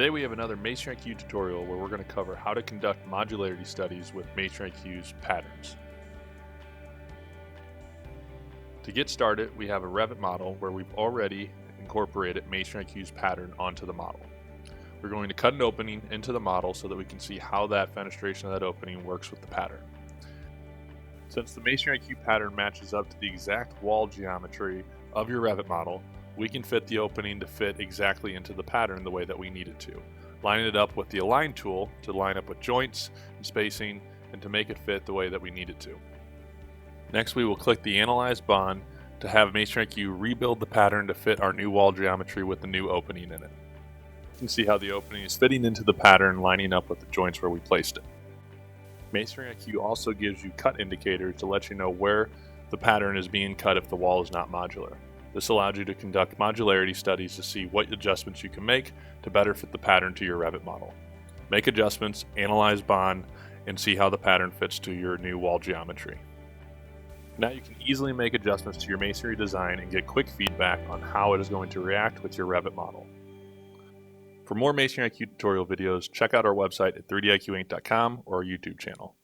Today we have another Masonry IQ tutorial where we're going to cover how to conduct modularity studies with Masonry IQ's patterns. To get started, we have a Revit model where we've already incorporated Masonry IQ's pattern onto the model. We're going to cut an opening into the model so that we can see how that fenestration of that opening works with the pattern. Since the Masonry IQ pattern matches up to the exact wall geometry of your Revit model, we can fit the opening to fit exactly into the pattern the way that we need it to, lining it up with the Align tool to line up with joints and spacing and to make it fit the way that we need it to. Next, we will click the Analyze bond to have Masonry IQ rebuild the pattern to fit our new wall geometry with the new opening in it. You can see how the opening is fitting into the pattern, lining up with the joints where we placed it. Masonry IQ also gives you cut indicators to let you know where the pattern is being cut if the wall is not modular. This allows you to conduct modularity studies to see what adjustments you can make to better fit the pattern to your Revit model. Make adjustments, analyze bond, and see how the pattern fits to your new wall geometry. Now you can easily make adjustments to your masonry design and get quick feedback on how it is going to react with your Revit model. For more Masonry IQ tutorial videos, check out our website at 3diqinc.com or our YouTube channel.